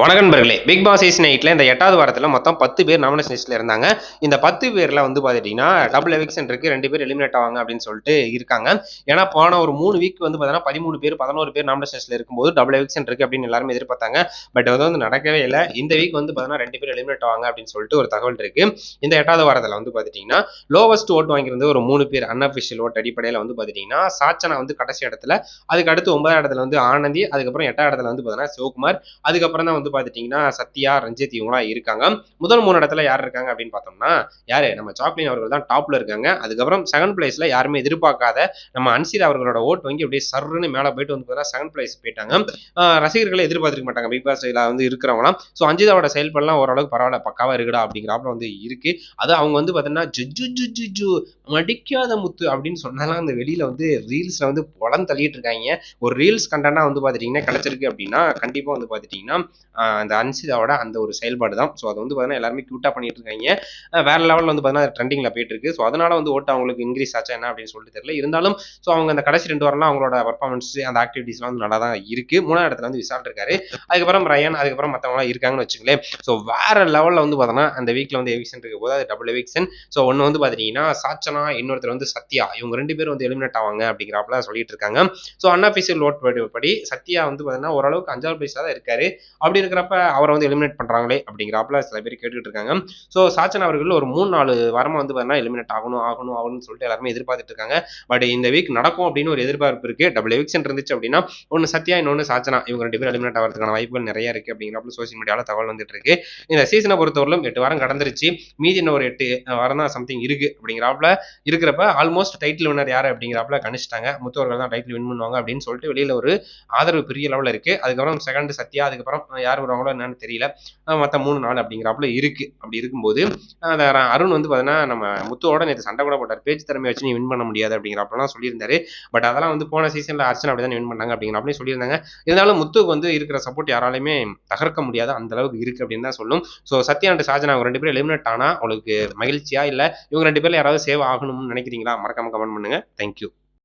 வணக்கம் நண்பர்களே. Big Boss season 8ல இந்த 8வது வாரத்துல மொத்தம் 10 பேர் நாமினேஷன் லிஸ்ட்ல இருந்தாங்க. இந்த 10 பேர்ல வந்து பார்த்துட்டீங்கன்னா, டபுள் எவிக்ஷன் இருக்கு. 2 பேர் எலிமினேட் ஆவாங்க அப்படின்னு சொல்லிட்டு இருக்காங்க. ஏன்னா போன ஒரு 3 வீக் வந்து பார்த்தீங்கன்னா 13 பேர் 11 பேர் நாமினேஷன் லிஸ்ட்ல இருக்கும்போது டபுள் எவிக்ஷன் இருக்கு அப்படின்னு எல்லாரும் எதிர்பார்த்தாங்க. பட் அது வந்து நடக்கவே இல்லை. இந்த வீக் வந்து பார்த்தீங்கன்னா 2 பேர் எலிமினேட் ஆவாங்க அப்படின்னு சொல்லிட்டு ஒரு தகவல் இருக்கு. இந்த 8வது வாரத்துல வந்து பார்த்துட்டீங்கன்னா லோவஸ்ட் ஓட் வாங்கியிருந்த ஒரு 3 பேர் அன்அஃபிஷியல் ஓட் அடிப்படையில் வந்து பார்த்துட்டீங்கன்னா சாச்சனா வந்து கடைசி இடத்துல, அதுக்கு அடுத்து 9வது இடத்துல வந்து ஆனந்தி, அதுக்கப்புறம் 8வது இடத்துல வந்து பார்த்தீங்கன்னா சிவகுமார், அதுக்கப்புறம் தான் வந்து பார்த்துட்டீங்கன்னா சத்யா, ரஞ்சித் இவங்களாம் இருக்காங்க. முதல் 3 இடத்துல யார் இருக்காங்க அப்படின்னு பார்த்தோம்னா யாரு நம்ம சாக்லின் அவர்கள் தான் டாப்ல இருக்காங்க. அதுக்கப்புறம் செகண்ட் பிளேஸ்ல யாருமே எதிர்பார்க்காத நம்ம அன்சிதா அவர்களோட ஓட் வங்கி அப்படியே சர்ன்னு மேல போயிட்டு வந்து செகண்ட் பிளேஸ் போயிட்டாங்க. ரசிகர்களை எதிர்பார்த்திருக்க மாட்டாங்க பிக் பாஸ் வந்து இருக்கிறவங்களாம். ஸோ அஞ்சிதாவோட செயல்படலாம் ஓரளவுக்கு பரவாயில்ல, பக்காவா இருக்குடா அப்படிங்கிறாப்புல வந்து இருக்கு. அது அவங்க வந்து பார்த்தீங்கன்னா ஜு மடிக்காத முத்து அப்படின்னு சொன்னாலும் அந்த வெளியில வந்து ரீல்ஸ்ல வந்து புலம் தள்ளிட்டு இருக்காங்க. ஒரு ரீல்ஸ் கண்டென்ட்டா வந்து பார்த்துட்டீங்கன்னா கிடைச்சிருக்கு அப்படின்னா கண்டிப்பா வந்து பார்த்துட்டீங்கன்னா அந்த அன்சிதாவோட அந்த ஒரு செயல்பாடு தான். ஸோ அது வந்து பார்த்தீங்கன்னா எல்லாருமே க்யூட்டாக பண்ணிட்டு இருக்காங்க. வேற லெவலில் வந்து பார்த்தீங்கன்னா ட்ரெண்டிங்கில் போயிட்டு இருக்கு. ஸோ அதனால வந்து ஓட்டு அவங்களுக்கு இன்க்ரீஸ் ஆச்சா என்ன அப்படின்னு சொல்லிட்டு தெரியல. இருந்தாலும் ஸோ அவங்க அந்த கடைசி 2 வாரம்லாம் அவங்களோட பர்ஃபார்மன்ஸ் அந்த ஆக்டிவிட்டிஸ்லாம் வந்து நல்லா தான் இருக்கு. 3வது இடத்துல வந்து விசால் இருக்காரு. அதுக்கப்புறம் ரயன், அதுக்கப்புறம் மற்றவங்களாம் இருக்காங்கன்னு வச்சுங்களேன். ஸோ வேற லெவலில் வந்து பார்த்தோன்னா அந்த வீக்ல வந்து எவிக்ஷன் இருக்க போது அது டபுள் எவிக்ஷன். ஸோ ஒன்று வந்து பார்த்துட்டீங்கன்னா சாச்சனா, இன்னொருத்தர் வந்து சத்யா, இவங்க 2 பேரும் வந்து எலிமினேட் ஆவாங்க அப்படிங்கிறாப்புல சொல்லிட்டு இருக்காங்க. ஸோ அன்அஃபிஷியல் ஓட் படி சத்யா வந்து பார்த்தீங்கன்னா ஓரளவுக்கு 5வது பிளேஸ்ல தான் இருக்காரு. அப்படி இருக்கிறப்ப அவரை வந்து எலிமினேட் பண்றாங்களே அப்படிங்கிறாப்புல சில பேர் கேட்டுட்டு இருக்காங்க. ஸோ சாச்சன் அவர்கள் ஒரு 3-4 வாரமா வந்து பார்த்தீங்கன்னா எலிமினேட் ஆகணும்னு சொல்லிட்டு எல்லாருமே எதிர்பார்த்துட்டு இருக்காங்க. பட் இந்த வீக் நடக்கும் அப்படின்னு ஒரு எதிர்பார்ப்பு இருக்கு. டபுள் எவிக்ஷன் இருந்துச்சு அப்படின்னா ஒன்னு சத்யா, இன்னொன்னு சாச்சனா, இவங்க 2 பேரும் எலிமினேட் ஆகிறதுக்கான வாய்ப்புகள் நிறைய இருக்கு அப்படிங்கிறப்ப சோசியல் மீடியாவில் தகவல் வந்துட்டு இருக்கு. இந்த சீசனை பொறுத்தவரையிலும் 8 வாரம் கடந்துருச்சு. மீதி இன்னும் ஒரு 8 வாரம் தான் சம்திங் இருக்கு அப்படிங்கிறாப்புல இருக்கிறப்ப ஆல்மோஸ்ட் டைட்டில் வின்னர் யாரு அப்படிங்கிறாப்புல கணிச்சிட்டாங்க. முத்தவர்கள் தான் டைட்டில் வின் பண்ணுவாங்க அப்படின்னு சொல்லிட்டு வெளியில ஒரு ஆதரவு பெரிய லெவலில் இருக்கு. அதுக்கப்புறம் செகண்ட் சத்யா, அதுக்கப்புறம் யார் வருவாங்களோ என்னன்னு தெரியல. மற்ற 3-4 அப்படிங்கிறாப்புல இருக்கு. அப்படி இருக்கும்போது அருண் வந்து பார்த்தீங்கன்னா நம்ம முத்துவோட நேற்று சண்டை கூட போட்டார். பேச்சு திறமை வச்சு நீ வின் பண்ண முடியாது அப்படிங்கிறப்பலாம் சொல்லியிருந்தாரு. பட் அதெல்லாம் வந்து போன சீசன்ல அர்ச்சனா அப்படி தான் வின் பண்ணாங்க அப்படிங்கிறப்பலையும் சொல்லியிருந்தாங்க. இருந்தாலும் முத்துக்கு வந்து இருக்கிற சப்போர்ட் யாராலையுமே தகர்க்க முடியாது, அந்த அளவுக்கு இருக்கு அப்படின்னு தான் சொல்லும். ஸோ சத்யா அண்ட் சாஜனா அவங்க 2 பேரும் எலிமினேட் ஆனா உங்களுக்கு மகிழ்ச்சியா, இல்லை இவங்க 2 பேர்ல யாராவது சேவ் ஆகணும்னு நினைக்கிறீங்களா? மறக்காம கமெண்ட் பண்ணுங்க. தேங்க்யூ.